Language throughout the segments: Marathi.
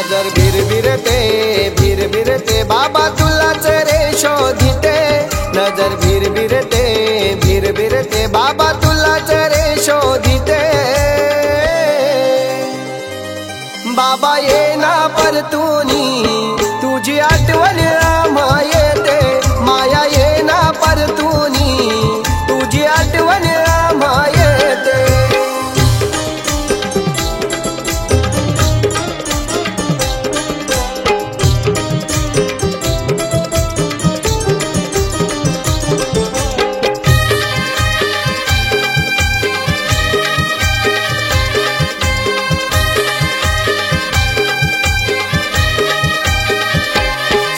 नजर भिरभिरते भिरभिरते बाबा तुलाच रे शोधिते नजर भिरभिरते भिरभिरते बाबा तुलाच रे शोधिते बाबा येना परतुनी तुझी आठवण आम्हा येते माया येना परतुनी तुझी आठवण आम्हा येते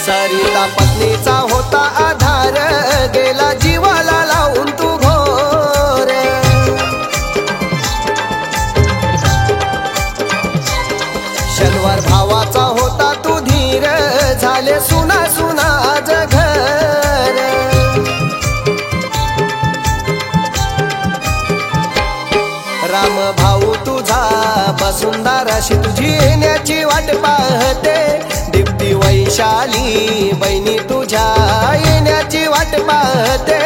सरिता पत्नीचा होता आधार गेला जीवाला लावून तू घोर शनिवार भावाचा होता तू धीर झाले सुना सुना आज घर राम भाऊ तुझा वसुंधराशी तुझी येण्याची वाट पाहते दीप्ती वैशाली बहिणी तुझ्या येण्याची वाट पाहते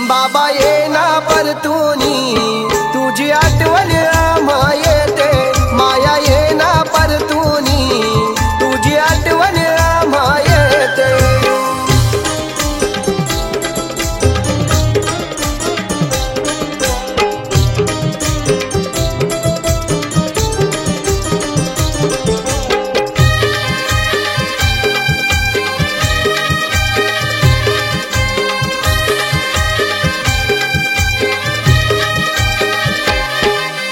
बाबा येना परतुनी तुझी आठवण आम्हा येते माया येना परतुनी तुझी आठवण आम्हा येते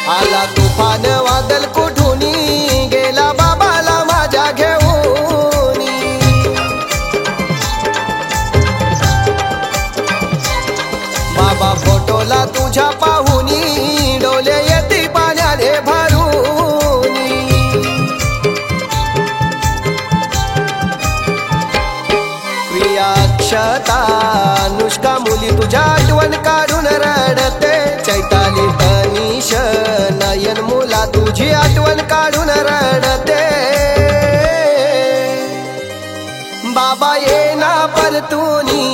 आला तुफान वादल कुठूनी गेला बाबाला माझ्या घेऊन बाबा फोटोला तुझ्या पाहुनी डोले येते पाण्याने भरून प्रिया अक्षता अनुष्का मुली तुझ्या आठवण काढून रडते चैताली तनिष नयन मुला तुझी आठवण काढून रडते बाबा येना परतुनी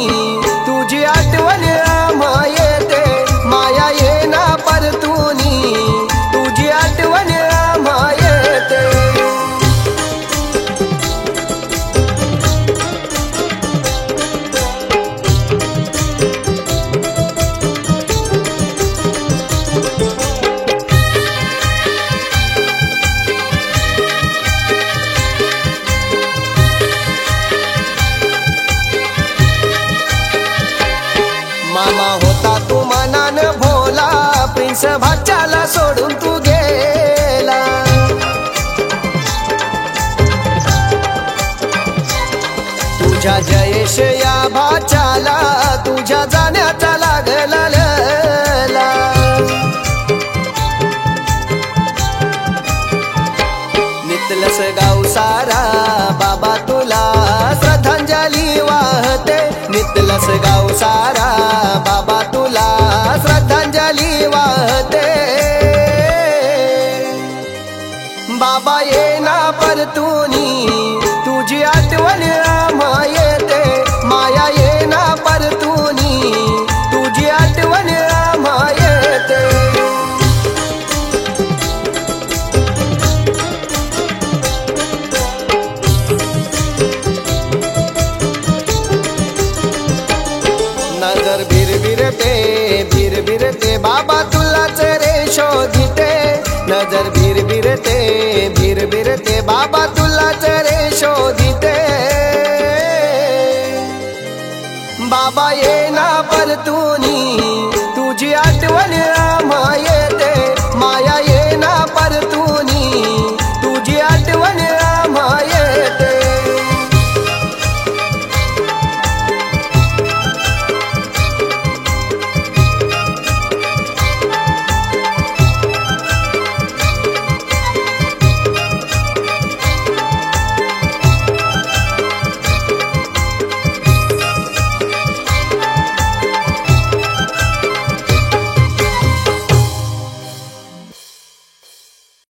तुझी आठवण आम्हा येते माया येना परतुनी तुझी आठवण आम्हा येते मामा होता तू मनान भोला प्रिन्स भाच्याला सोडून तू गेला तुझ्या जयेश या भाच्याला तुझ्या जाण्याचा लागला लला नितलस गाव सारा बाबा तुला श्रद्धांजली वाहते नितलस गाव सारा बाबा तुला श्रद्धांजली वाहते बाबा येना परतुनी तुझी आठवण आम्हा येते माया येना परतुनी तुझी आठवण आम्हा येते नजर भिरभिरते भिरभिरते बाबा तुलाच रे शोधिते नजर भिरभिरते भिरभिरते बाबा तुलाच रे शोधिते बाबा ये